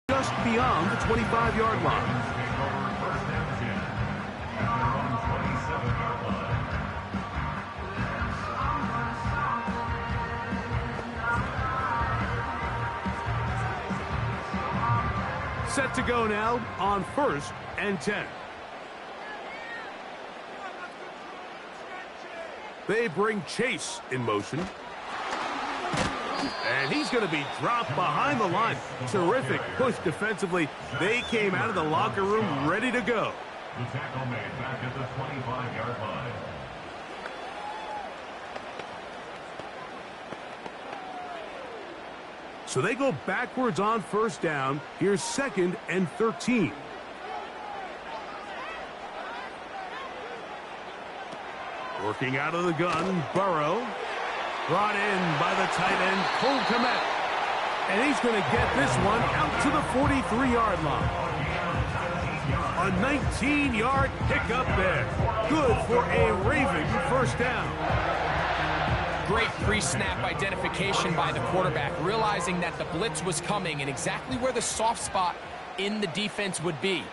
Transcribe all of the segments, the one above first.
just beyond the 25-yard line. Set to go now on 1st and 10. They bring Chase in motion. And he's going to be dropped behind the line. Terrific push defensively. They came out of the locker room ready to go. The tackle made back at the 25-yard line. So they go backwards on 1st down. Here's 2nd and 13. Working out of the gun, Burrow. Brought in by the tight end, Cole Kmet. And he's going to get this one out to the 43-yard line. A 19-yard pickup there. Good for a Raven 1st down. Great pre-snap identification by the quarterback, realizing that the blitz was coming and exactly where the soft spot in the defense would be.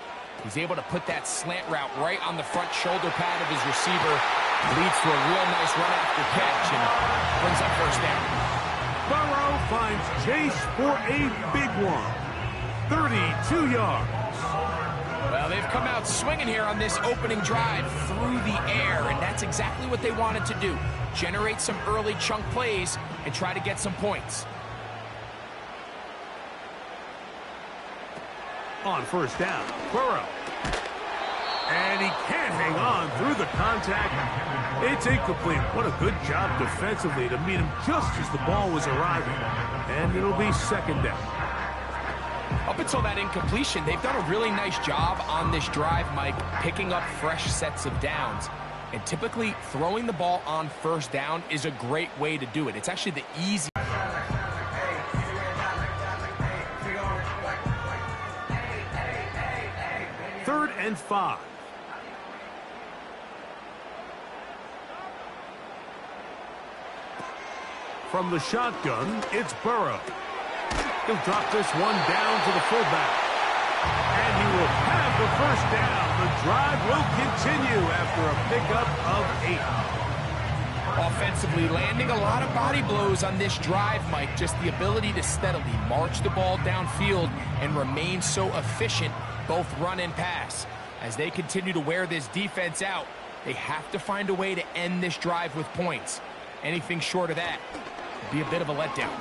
He's able to put that slant route right on the front shoulder pad of his receiver. Leads to a real nice run after catch and brings up 1st down. Burrow finds Chase for a big one. 32 yards. Well, they've come out swinging here on this opening drive through the air, and that's exactly what they wanted to do. Generate some early chunk plays and try to get some points. On 1st down, Burrow. And he can't hang on through the contact. It's incomplete. What a good job defensively to meet him just as the ball was arriving. And it'll be 2nd down. Up until that incompletion, they've done a really nice job on this drive, Mike, picking up fresh sets of downs. And typically, throwing the ball on 1st down is a great way to do it. It's actually the easy. 3rd and 5. From the shotgun, it's Burrow. He'll drop this one down to the fullback. And he will have the 1st down. The drive will continue after a pickup of 8. Offensively, landing a lot of body blows on this drive, Mike. Just the ability to steadily march the ball downfield and remain so efficient, both run and pass. As they continue to wear this defense out, they have to find a way to end this drive with points. Anything short of that would be a bit of a letdown.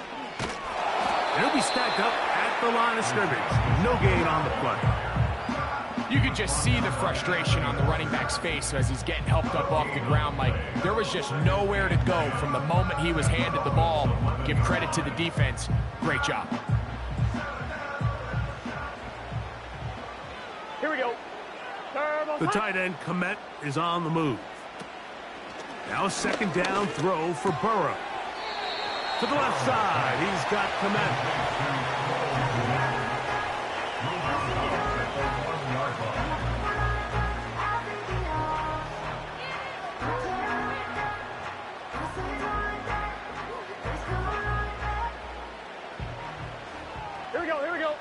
He'll be stacked up at the line of scrimmage. No gain on the play. You could just see the frustration on the running back's face as he's getting helped up off the ground. Like, there was just nowhere to go from the moment he was handed the ball. Give credit to the defense. Great job. Here we go. The tight end, Kmet, is on the move. Now a 2nd down throw for Burrow. To the left side, he's got Kmet. Here we go, here we go.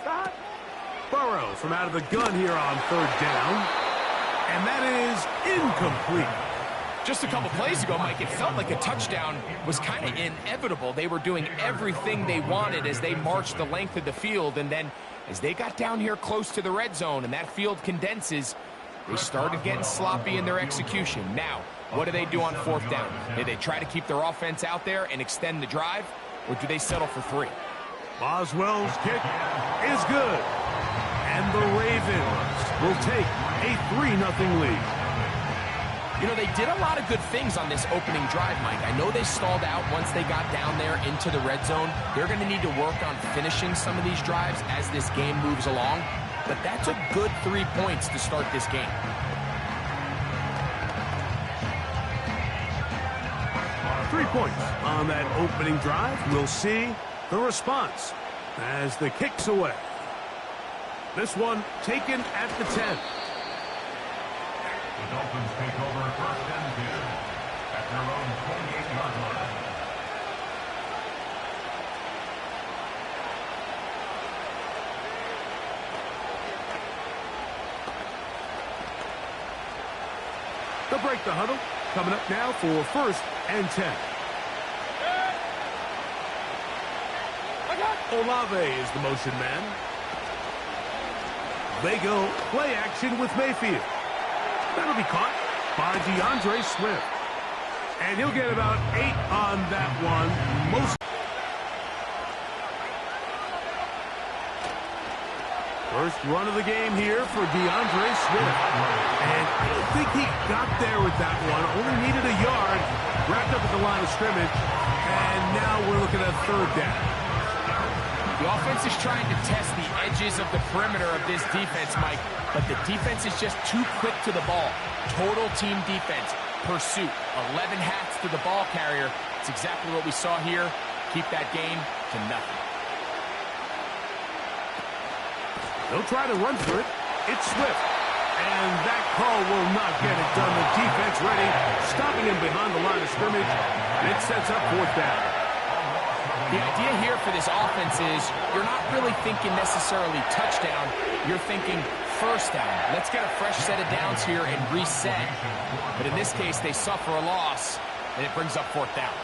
Stop. Burrow from out of the gun here on 3rd down. And that is incomplete. Just a couple plays ago, Mike, it felt like a touchdown was kind of inevitable. They were doing everything they wanted as they marched the length of the field, and then as they got down here close to the red zone and that field condenses, they started getting sloppy in their execution. Now, what do they do on 4th down? Do they try to keep their offense out there and extend the drive, or do they settle for 3? Boswell's kick is good. And the Ravens will take a 3-0 lead. You know, they did a lot of good things on this opening drive, Mike. I know they stalled out once they got down there into the red zone. They're going to need to work on finishing some of these drives as this game moves along. But that's a good 3 points to start this game. .3 points on that opening drive. We'll see the response as the kick's away. This one taken at the 10. The Dolphins take over 1st and 10 at their own 28-yard line. They'll break the huddle. Coming up now for 1st and 10. Olave is the motion man. They go play action with Mayfield. That'll be caught by DeAndre Swift. And he'll get about 8 on that one. First run of the game here for DeAndre Swift. And I don't think he got there with that one. Only needed a yard. Wrapped up at the line of scrimmage. And now we're looking at 3rd down. The offense is trying to test the edges of the perimeter of this defense, Mike. But the defense is just too quick to the ball. Total team defense. Pursuit. 11 hats to the ball carrier. It's exactly what we saw here. Keep that game to nothing. They'll try to run for it. It's Swift. And that call will not get it done. The defense ready, stopping him behind the line of scrimmage. And it sets up 4th down. The idea here for this offense is you're not really thinking necessarily touchdown. You're thinking 1st down. Let's get a fresh set of downs here and reset. But in this case, they suffer a loss, and it brings up 4th down.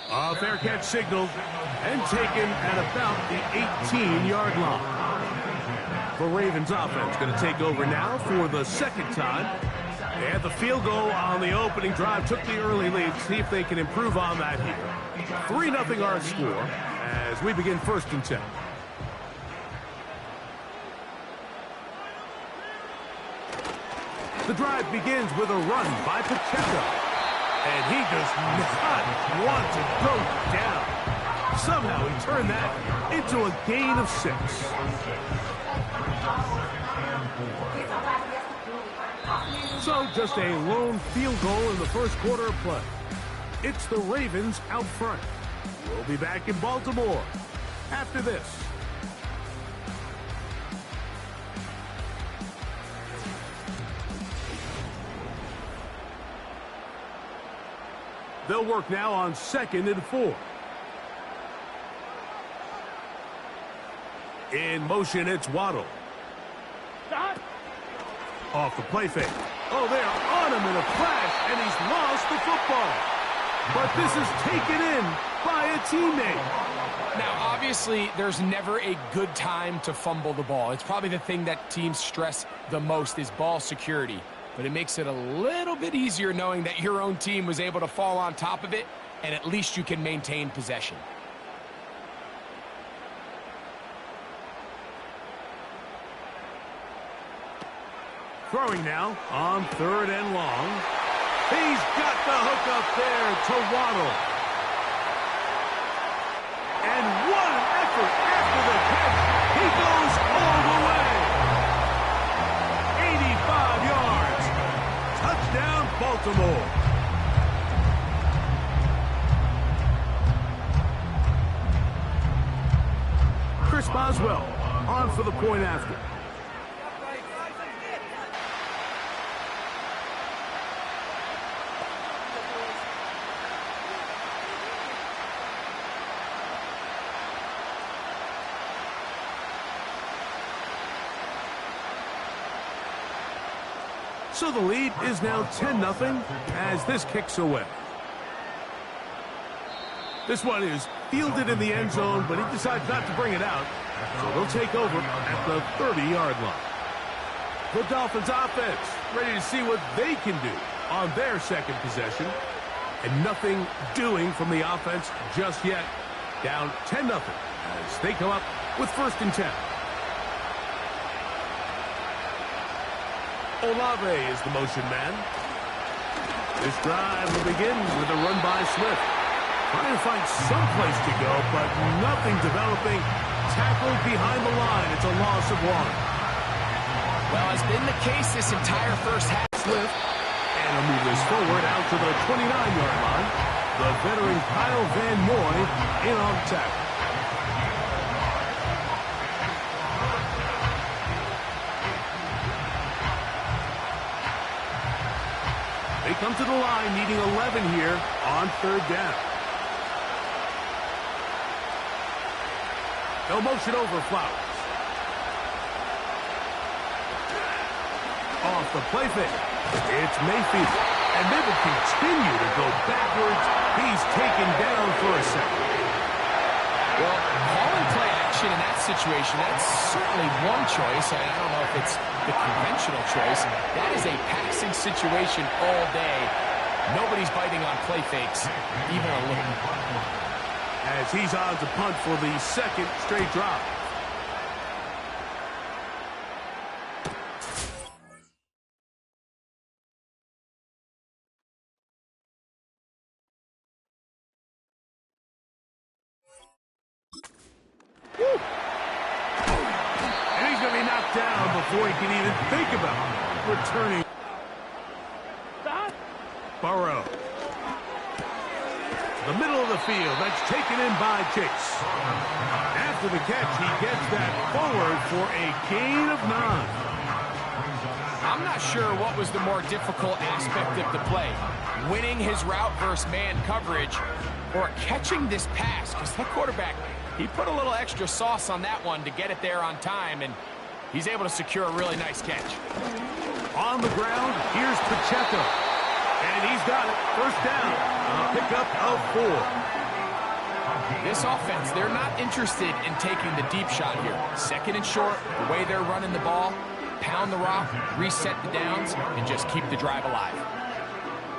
A fair catch signaled and taken at about the 18-yard line. The Ravens offense going to take over now for the 2nd time. They had the field goal on the opening drive, took the early lead. See if they can improve on that here. 3-0 our score as we begin 1st and 10. The drive begins with a run by Pacheco. And he does not want to go down. Somehow he turned that into a gain of 6. So just a lone field goal in the 1st quarter of play. It's the Ravens out front. We'll be back in Baltimore after this. They'll work now on 2nd and 4. In motion, it's Waddle. Off the play fake. Oh, they're on him in a flash, and he's lost the football. But this is taken in by a teammate. Now, obviously, there's never a good time to fumble the ball. It's probably the thing that teams stress the most is ball security. But it makes it a little bit easier knowing that your own team was able to fall on top of it, and at least you can maintain possession. Throwing now on 3rd and long. He's got the hook up there to Waddle. And what an effort after the catch. He goes all the way. 85 yards. Touchdown, Baltimore. Chris Boswell on for the point after. So the lead is now 10-0 as this kicks away. This one is fielded in the end zone, but he decides not to bring it out. So they'll take over at the 30-yard line. The Dolphins offense ready to see what they can do on their 2nd possession. And nothing doing from the offense just yet. Down 10-0 as they come up with 1st and 10. Olave is the motion man. This drive will begin with a run by Swift. Trying to find some place to go, but nothing developing. Tackled behind the line. It's a loss of 1. Well, has been the case this entire first half. Swift. And he'll move this forward out to the 29-yard line. The veteran Kyle Van Noy in on tackle. They come to the line needing 11 here on 3rd down. They'll motion over Flowers. off the play fake. It's Mayfield. And they will continue to go backwards. He's taken down for a second. Well, calling play action in that situation, that's certainly one choice. I don't know if it's the conventional choice. That is a passing situation all day. Nobody's biting on play fakes, even a little. As he's on to punt for the second straight drop. And he's going to be knocked down before he can even think about returning. Burrow. The middle of the field. That's taken in by Chase. After the catch, he gets that forward for a gain of 9. I'm not sure what was the more difficult aspect of the play. Winning his route versus man coverage or catching this pass. Because that quarterback, he put a little extra sauce on that one to get it there on time, and he's able to secure a really nice catch. On the ground, here's Pacheco. And he's got it. First down. A pickup of 4. This offense, they're not interested in taking the deep shot here. Second and short, the way they're running the ball, pound the rock, reset the downs, and just keep the drive alive.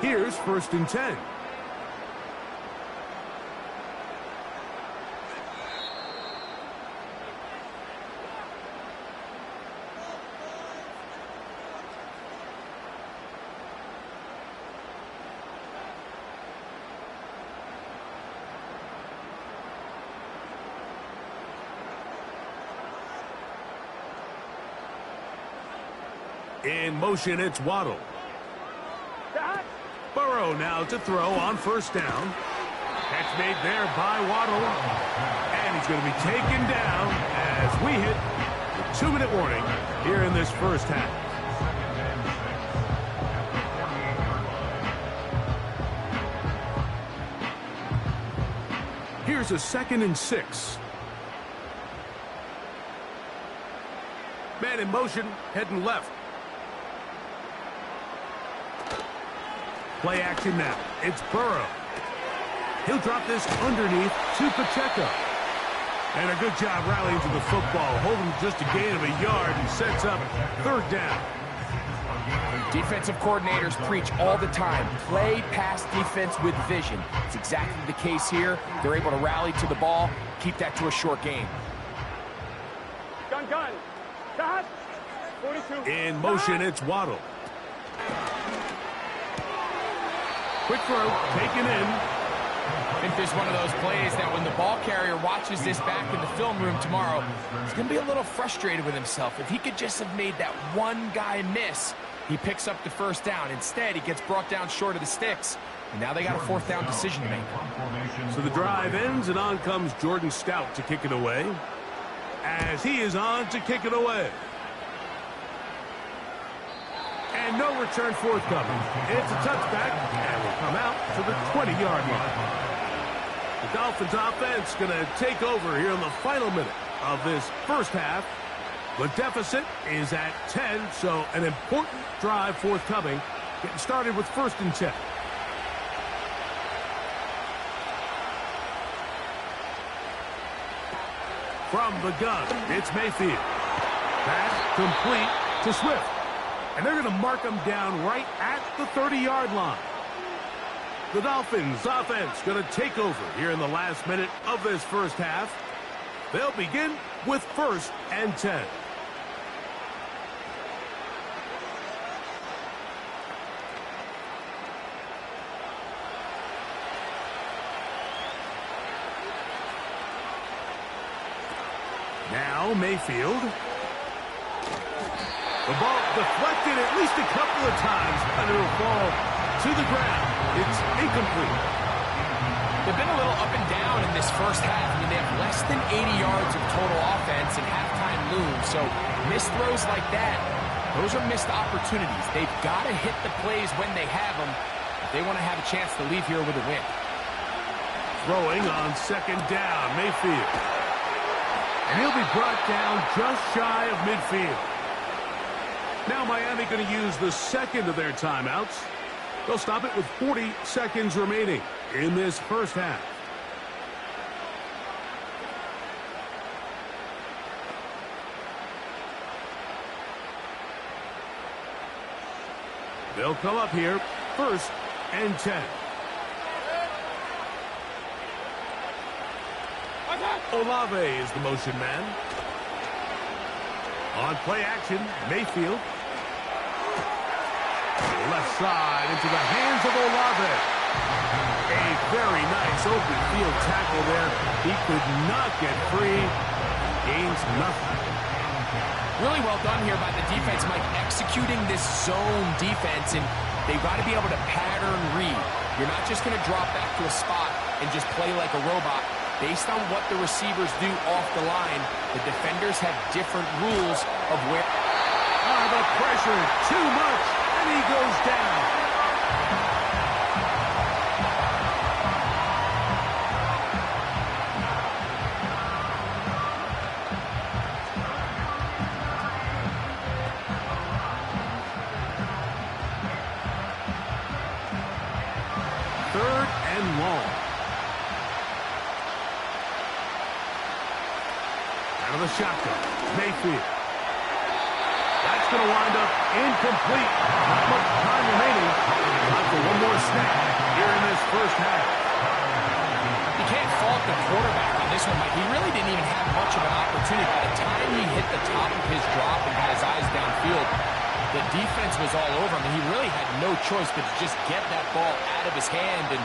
Here's 1st and 10. In motion, it's Waddle. Burrow now to throw on 1st down. Catch made there by Waddle. And he's going to be taken down as we hit the 2-minute warning here in this first half. Here's a 2nd and 6. Man in motion, heading left. Play action now. It's Burrow. He'll drop this underneath to Pacheco. And a good job rallying to the football. Holding just a gain of a yard and sets up 3rd down. Defensive coordinators preach all the time. Play pass defense with vision. It's exactly the case here. They're able to rally to the ball, keep that to a short gain. Gun. Shot. 42. In motion, it's Waddle. Quick throw, taken in. I think there's one of those plays that when the ball carrier watches this back in the film room tomorrow, he's going to be a little frustrated with himself. If he could just have made that one guy miss, he picks up the 1st down. Instead, he gets brought down short of the sticks, and now they got a 4th down decision to make. So the drive ends, and on comes Jordan Stout to kick it away. As he is on to kick it away. And no return forthcoming. It's a touchback, and will come out to the 20-yard line. The Dolphins offense going to take over here in the final minute of this first half. The deficit is at 10, so an important drive forthcoming. Getting started with 1st and 10. From the gun, it's Mayfield. Pass complete to Swift. And they're going to mark him down right at the 30-yard line. The Dolphins offense going to take over here in the last minute of this first half. They'll begin with 1st and 10. Now Mayfield. The ball deflected at least a couple of times, but it'll fall to the ground. It's incomplete. They've been a little up and down in this first half. I mean, they have less than 80 yards of total offense and halftime looms. So missed throws like that, those are missed opportunities. They've got to hit the plays when they have them if they want to have a chance to leave here with a win. Throwing on 2nd down, Mayfield. And he'll be brought down just shy of midfield. Now Miami going to use the second of their timeouts. They'll stop it with 40 seconds remaining in this first half. They'll come up here, 1st and 10. Olave is the motion man. On play action, Mayfield. Left side into the hands of Olave. A very nice open field tackle there. He could not get free. Gains nothing. Really well done here by the defense, Mike, executing this zone defense, and they've got to be able to pattern read. You're not just going to drop back to a spot and just play like a robot. Based on what the receivers do off the line, the defenders have different rules of where... The pressure, too much, and he goes down. Third and long. Out of the shotgun, Mayfield. That's going to wind up incomplete. Not much time remaining. Time for one more snap here in this first half. You can't fault the quarterback on this one, Mike. He really didn't even have much of an opportunity. By the time he hit the top of his drop and got his eyes downfield, the defense was all over him, and he really had no choice but to just get that ball out of his hand and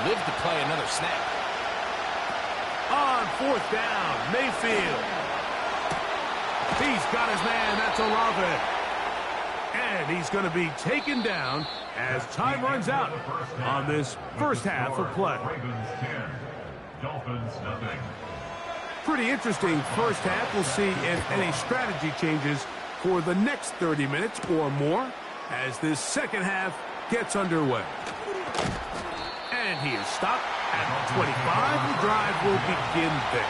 live to play another snap. On 4th down, Mayfield. He's got his man. That's Olave. And he's going to be taken down as time runs out on this first half of play. Ravens 10, Dolphins nothing. Pretty interesting first half. We'll see if any strategy changes for the next 30 minutes or more as this second half gets underway. And he is stopped at 25. The drive will begin there.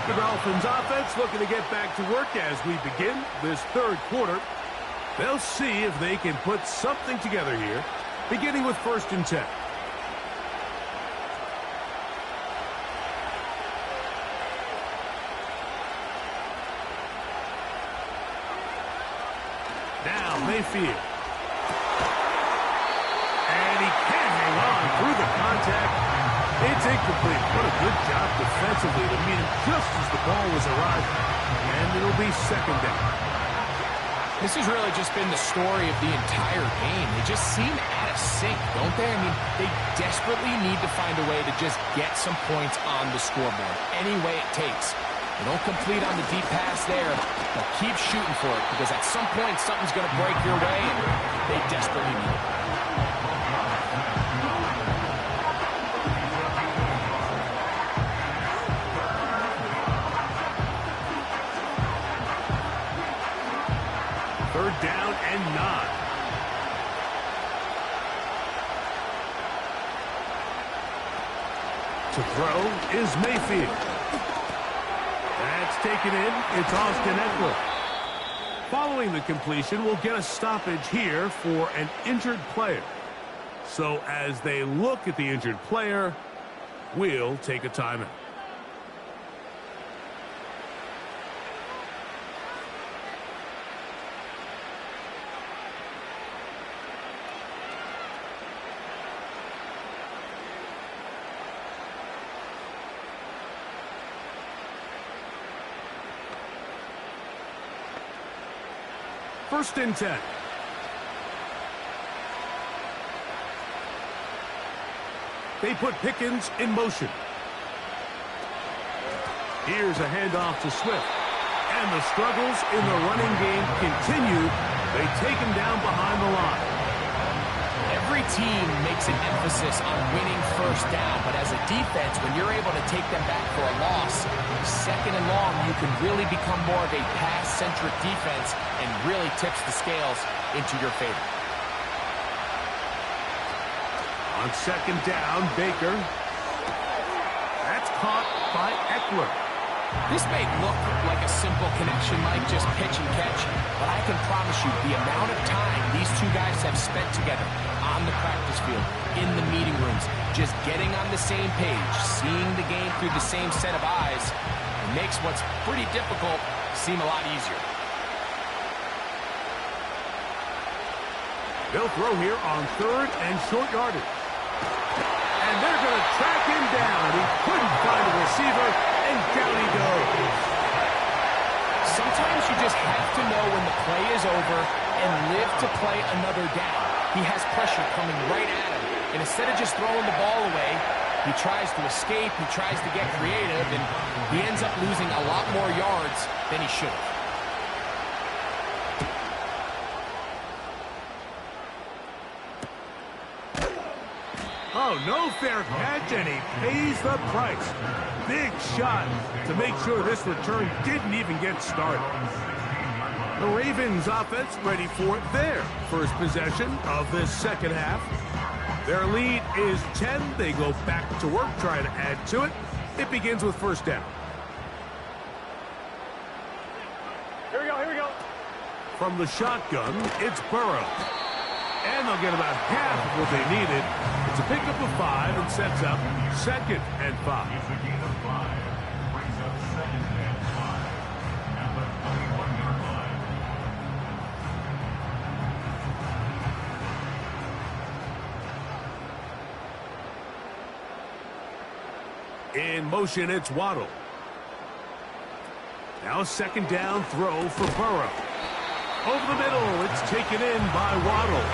The Dolphins offense looking to get back to work as we begin this third quarter. They'll see if they can put something together here, beginning with 1st and 10. Now Mayfield. And he can't hang on through the contact. It's incomplete. What a good job defensively to meet him just as the ball was arriving. And it'll be 2nd down. This has really just been the story of the entire game. They just seem out of sync, don't they? I mean, they desperately need to find a way to just get some points on the scoreboard, any way it takes. They don't complete on the deep pass there, but keep shooting for it, because at some point something's going to break your way, and they desperately need it. Third down and 9. To throw is Mayfield. That's taken in. It's Austin Ekeler. Following the completion, we'll get a stoppage here for an injured player. So as they look at the injured player, we'll take a timeout. First and 10. They put Pickens in motion. Here's a handoff to Swift. And the struggles in the running game continue. They take him down behind the line. Every team makes an emphasis on winning first down, but as a defense, when you're able to take them back for a loss, 2nd and long, you can really become more of a pass-centric defense and really tips the scales into your favor. On 2nd down, Baker. That's caught by Ekeler. This may look like a simple connection, Mike, just pitch and catch, but I can promise you the amount of time these two guys have spent together on the practice field, in the meeting rooms, just getting on the same page, seeing the game through the same set of eyes, it makes what's pretty difficult seem a lot easier. They'll throw here on third and short yardage. And they're going to track him down. He couldn't find a receiver, and down he goes. Sometimes you just have to know when the play is over and live to play another down. He has pressure coming right at him. And instead of just throwing the ball away, he tries to escape, he tries to get creative, and he ends up losing a lot more yards than he should have. Oh, no fair catch, and he pays the price. Big shot to make sure this return didn't even get started. The Ravens offense ready for their first possession of this second half. Their lead is 10. They go back to work, trying to add to it. It begins with first down. Here we go, here we go. From the shotgun, it's Burrow. And they'll get about half of what they needed. It's a pickup of 5 and sets up 2nd and 5. It's a gain of 5. Brings up 2nd and 5. At the 21-yard line. In motion, it's Waddle. Now 2nd down throw for Burrow. Over the middle, it's taken in by Waddle.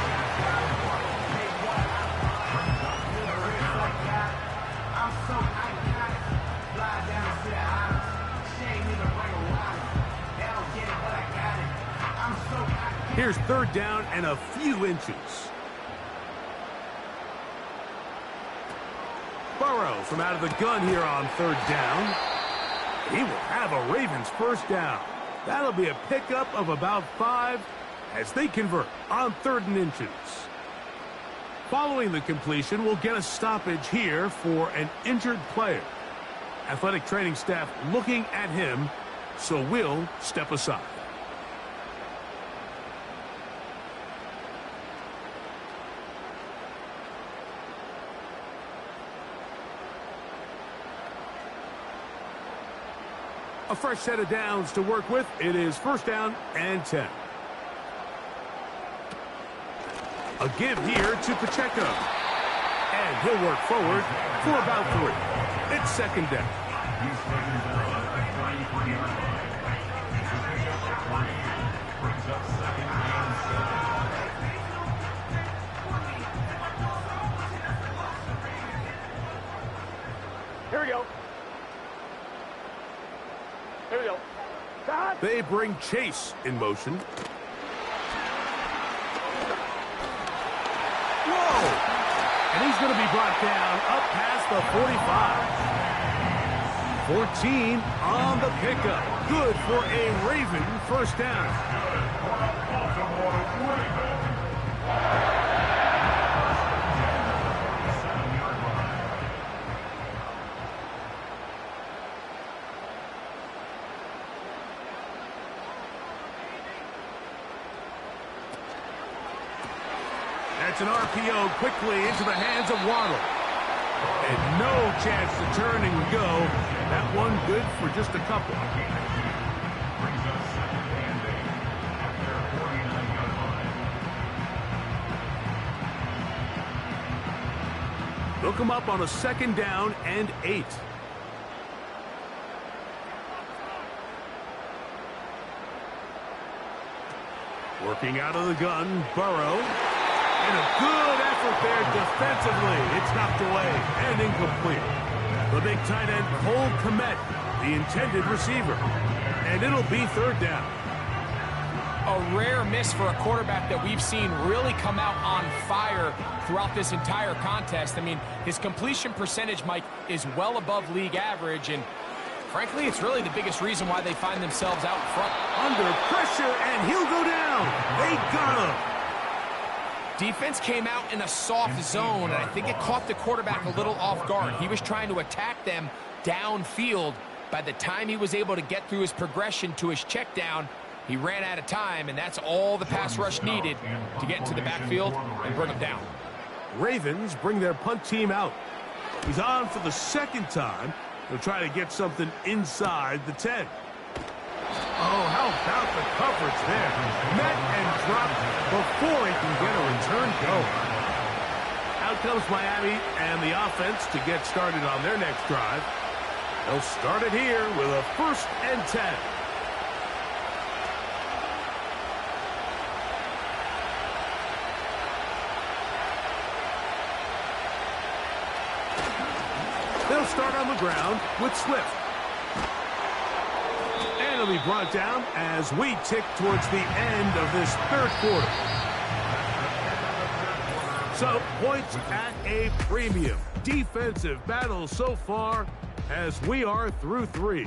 Here's 3rd down and a few inches. Burrow from out of the gun here on 3rd down. He will have a Ravens first down. That'll be a pickup of about 5 as they convert on 3rd and inches. Following the completion, we'll get a stoppage here for an injured player. Athletic training staff looking at him, so we'll step aside. A fresh set of downs to work with. It is 1st down and 10. A give here to Pacheco. And he'll work forward for about 3. It's 2nd down. He's taken down at the 23-yard line. Brings up 2nd and 7. Here we go. Here we go. Stop. They bring Chase in motion. Whoa! And he's going to be brought down up past the 45. 14 on the pickup. Good for a Raven first down. That's an RPO quickly into the hands of Waddle. And no chance to turn and go. That one good for just a couple. Brings up 2nd and 8 at their 49-yard line. They'll come up on a 2nd down and 8. Working out of the gun, Burrow. And a good effort there defensively. It's knocked away and incomplete. The big tight end, Cole Kmet, the intended receiver. And it'll be 3rd down. A rare miss for a quarterback that we've seen really come out on fire throughout this entire contest. I mean, his completion percentage, Mike, is well above league average, and frankly, it's really the biggest reason why they find themselves out front. Under pressure, and he'll go down. They got him. Defense came out in a soft zone, and I think it caught the quarterback a little off guard. He was trying to attack them downfield, By the time he was able to get through his progression to his check down, he ran out of time, and that's all the pass rush needed to get into the backfield and bring him down. Ravens bring their punt team out. He's on for the second time. He'll try to get something inside the 10. Oh, how about the coverage there? Met and dropped before he can get a return going. Out comes Miami and the offense to get started on their next drive. They'll start it here with a 1st and 10. They'll start on the ground with Swift. And it'll be brought down as we tick towards the end of this 3rd quarter. So, points at a premium. Defensive battle so far as we are through 3.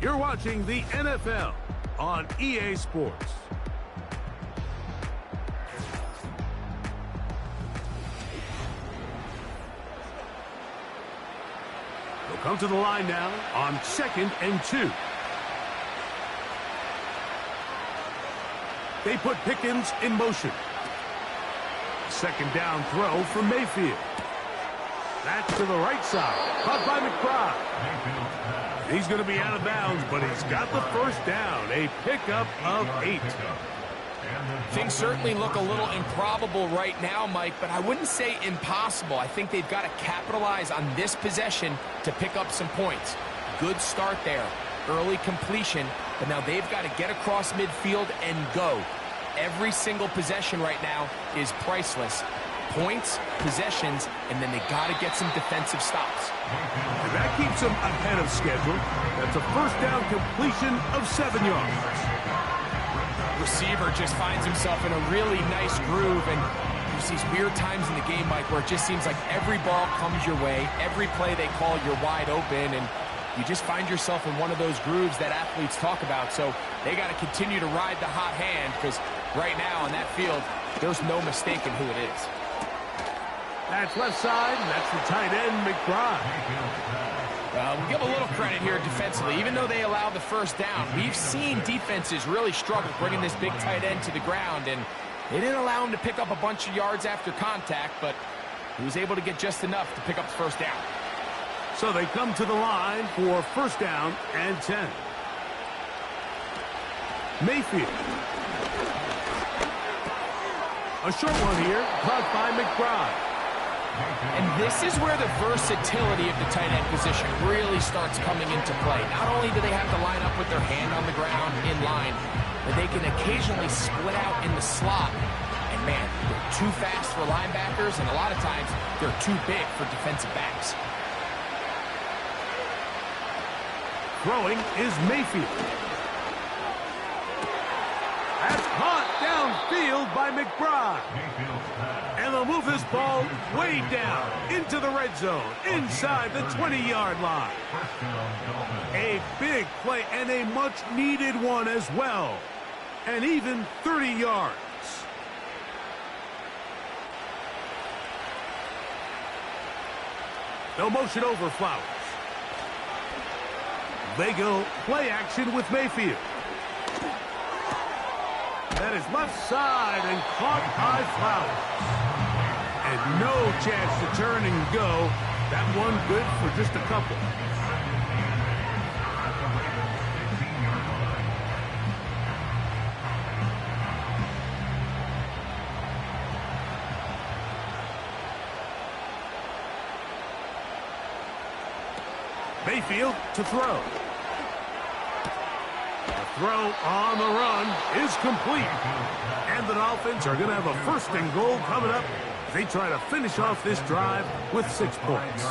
You're watching the NFL on EA Sports. They'll come to the line now on 2nd and 2. They put Pickens in motion. 2nd down throw from Mayfield. That's to the right side. Caught by McBride. He's going to be out of bounds, but he's got the 1st down. A pickup of 8. Things certainly look a little improbable right now, Mike, but I wouldn't say impossible. I think they've got to capitalize on this possession to pick up some points. Good start there. Early completion, but now they've got to get across midfield and go. Every single possession right now is priceless. Points, possessions, and then they got to get some defensive stops. And that keeps them ahead of schedule. That's a 1st down completion of 7 yards. Receiver just finds himself in a really nice groove, and there's these weird times in the game, Mike, where it just seems like every ball comes your way, every play they call, you're wide open, and you just find yourself in one of those grooves that athletes talk about. So they got to continue to ride the hot hand, because right now on that field, there's no mistaking who it is. That's left side, and that's the tight end, McBride. We give a little credit here defensively. Even though they allowed the 1st down, we've seen defenses really struggle bringing this big tight end to the ground, and they didn't allow him to pick up a bunch of yards after contact, but he was able to get just enough to pick up the 1st down. So they come to the line for 1st down and 10. Mayfield. A short one here, caught by McBride. And this is where the versatility of the tight end position really starts coming into play. Not only do they have to line up with their hand on the ground in line, but they can occasionally split out in the slot. And man, they're too fast for linebackers, and a lot of times they're too big for defensive backs. Throwing is Mayfield. That's caught downfield by McBride. And they'll move this ball way down into the red zone, inside the 20-yard line. A big play and a much-needed one as well. And even 30 yards. They'll motion over Flowers. They go play action with Mayfield. That is left side and caught by Flowers. And no chance to turn and go. That one good for just a couple. Mayfield to throw. The throw on the run is complete. And the Dolphins are going to have a 1st and goal coming up. They try to finish off this drive with 6 points.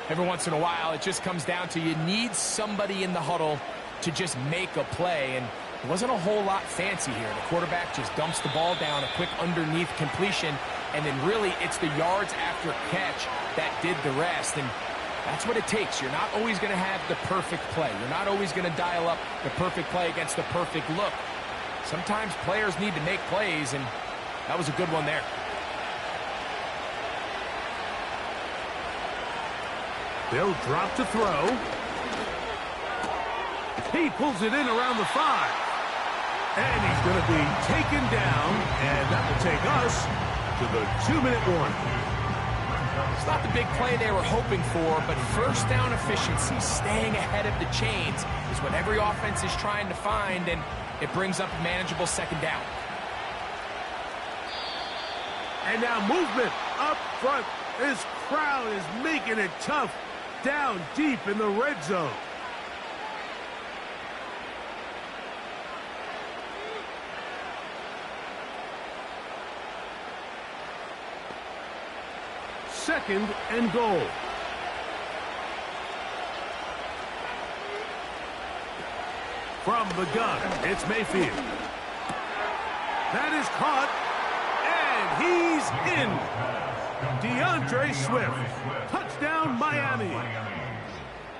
Every once in a while, it just comes down to you need somebody in the huddle to just make a play. And it wasn't a whole lot fancy here. The quarterback just dumps the ball down, a quick underneath completion, and then really it's the yards after catch that did the rest. And that's what it takes. You're not always going to have the perfect play. You're not always going to dial up the perfect play against the perfect look. Sometimes players need to make plays, and that was a good one there. They'll drop to throw. He pulls it in around the 5. And he's going to be taken down, and that will take us to the 2-minute warning. It's not the big play they were hoping for, but first down efficiency, staying ahead of the chains, is what every offense is trying to find, and it brings up a manageable second down. And now movement up front. This crowd is making it tough down deep in the red zone. Second and goal. From the gun, it's Mayfield. That is caught, and he's in. DeAndre Swift. Touchdown, Miami.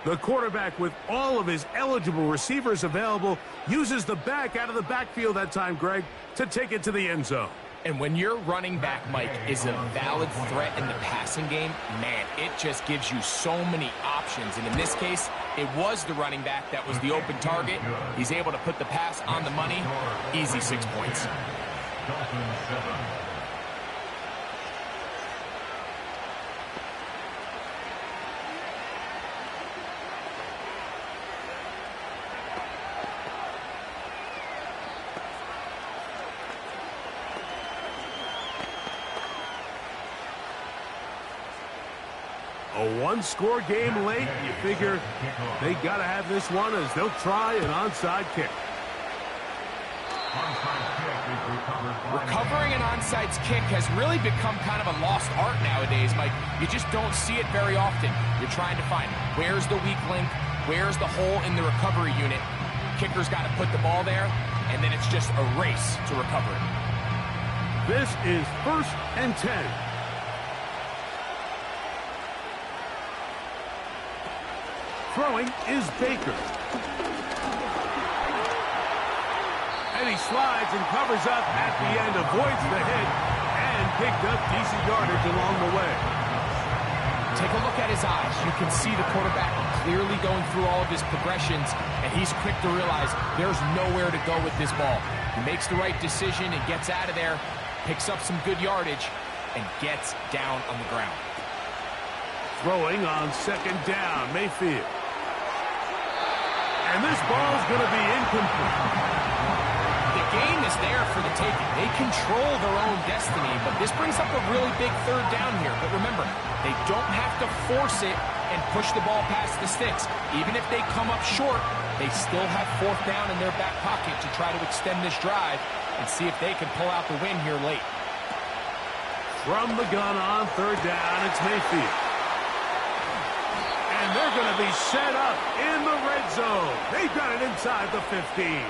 The quarterback, with all of his eligible receivers available, uses the back out of the backfield that time, Greg, to take it to the end zone. And when your running back, Mike, is a valid threat in the passing game, man, it just gives you so many options. And in this case, it was the running back that was the open target. He's able to put the pass on the money. Easy 6 points. A one-score game late. You figure they got to have this one as they'll try an onside kick. Recovering an onside kick has really become kind of a lost art nowadays, Mike. You just don't see it very often. You're trying to find where's the weak link, where's the hole in the recovery unit. Kicker's got to put the ball there, and then it's just a race to recover it. This is 1st and 10. Throwing is Baker. And he slides and covers up at the end, avoids the hit, and picked up decent yardage along the way. Take a look at his eyes. You can see the quarterback clearly going through all of his progressions, and he's quick to realize there's nowhere to go with this ball. He makes the right decision and gets out of there, picks up some good yardage, and gets down on the ground. Throwing on 2nd down, Mayfield. And this ball's going to be incomplete. The game is there for the taking. They control their own destiny, but this brings up a really big 3rd down here. But remember, they don't have to force it and push the ball past the sticks. Even if they come up short, they still have 4th down in their back pocket to try to extend this drive and see if they can pull out the win here late. From the gun on 3rd down, it's Mayfield. And they're going to be set up in the red zone. They've got it inside the 15.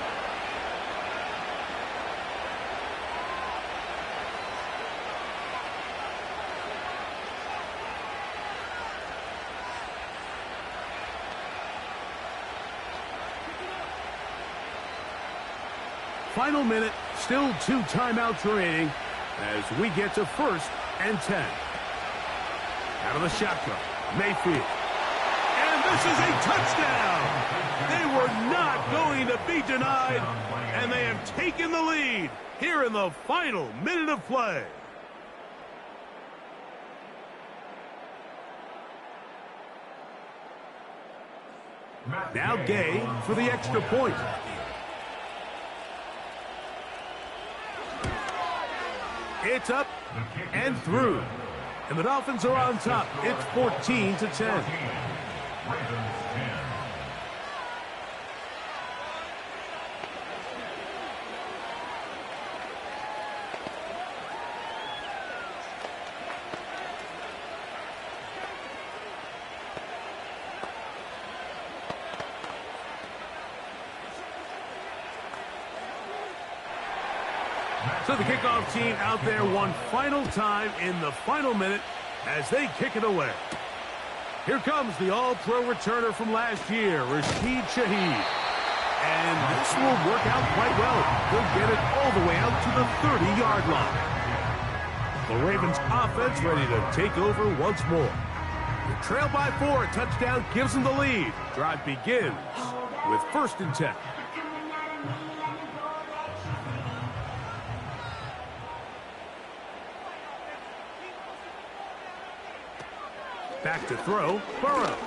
Final minute, still 2 timeouts remaining as we get to 1st and 10. Out of the shotgun, Mayfield. This is a touchdown. They were not going to be denied, and they have taken the lead here in the final minute of play. Now Gay for the extra point. It's up and through. And the Dolphins are on top. It's 14-10. Ravens 10. So the kickoff team out there one final time in the final minute as they kick it away. Here comes the all-pro returner from last year, Rashid Shaheed. And this will work out quite well. He'll get it all the way out to the 30-yard line. The Ravens offense ready to take over once more. The trail by 4, touchdown gives them the lead. Drive begins with 1st and 10. Back to throw, Burrow.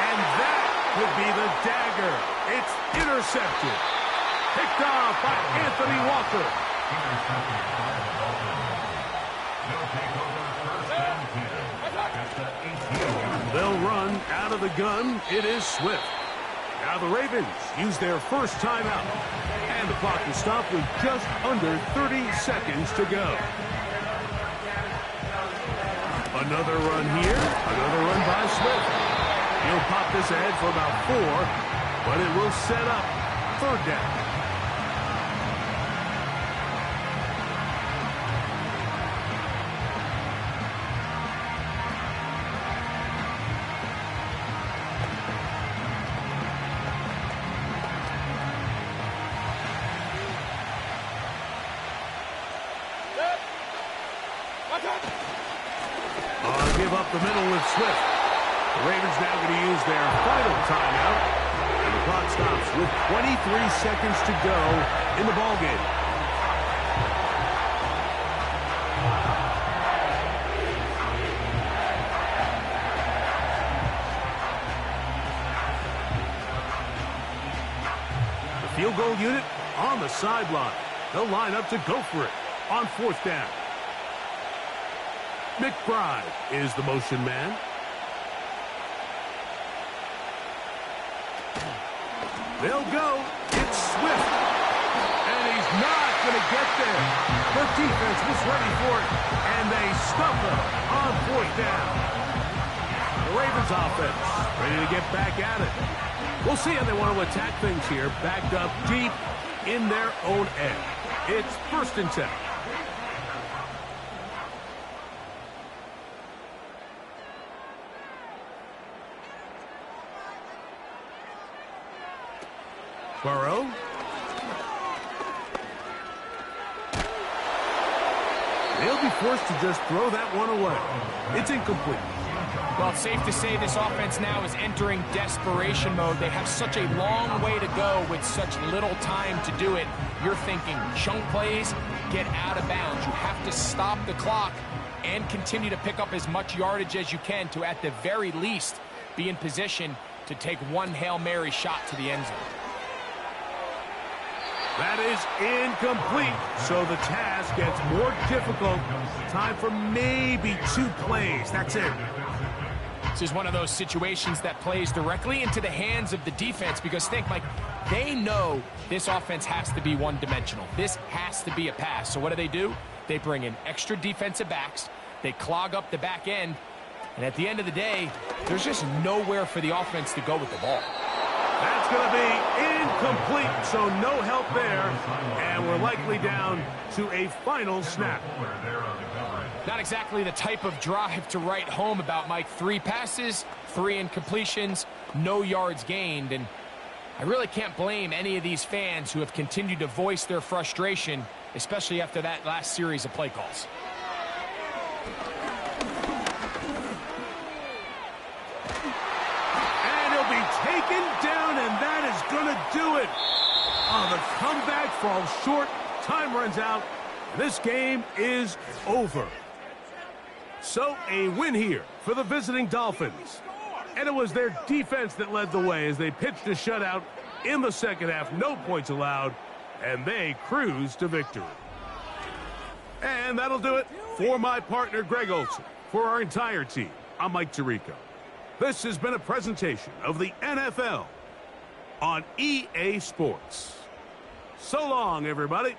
And that could be the dagger. It's intercepted. Picked off by Anthony Walker. They'll run out of the gun. It is Swift. Now the Ravens use their first timeout. And the clock will stop with just under 30 seconds to go. Another run here. Another run by Swift. He'll pop this ahead for about 4, but it will set up 3rd down. Give up the middle with Swift. The Ravens now going to use their final timeout. And the clock stops with 23 seconds to go in the ballgame. The field goal unit on the sideline. They'll line up to go for it on 4th down. McBride is the motion man. They'll go. It's Swift. And he's not going to get there. The defense was ready for it. And they stuff him on 4th down. The Ravens offense ready to get back at it. We'll see how they want to attack things here. Backed up deep in their own end. It's 1st and 10. Burrow. They'll be forced to just throw that one away. It's incomplete. Well, it's safe to say this offense now is entering desperation mode. They have such a long way to go with such little time to do it. You're thinking chunk plays, get out of bounds. You have to stop the clock and continue to pick up as much yardage as you can to, at the very least, be in position to take one Hail Mary shot to the end zone. That is incomplete, so the task gets more difficult. Time for maybe 2 plays. That's it. This is one of those situations that plays directly into the hands of the defense because think, Mike, they know this offense has to be one-dimensional. This has to be a pass. So what do? They bring in extra defensive backs. They clog up the back end. And at the end of the day, there's just nowhere for the offense to go with the ball. That's going to be incomplete, so no help there. And we're likely down to a final snap. Not exactly the type of drive to write home about, Mike. 3 passes, 3 incompletions, no yards gained. And I really can't blame any of these fans who have continued to voice their frustration, especially after that last series of play calls. Taken down, and that is going to do it. Oh, the comeback falls short. Time runs out. This game is over. So a win here for the visiting Dolphins. And it was their defense that led the way as they pitched a shutout in the second half. No points allowed, and they cruised to victory. And that'll do it for my partner, Greg Olsen. For our entire team, I'm Mike Tirico. This has been a presentation of the NFL on EA Sports. So long, everybody.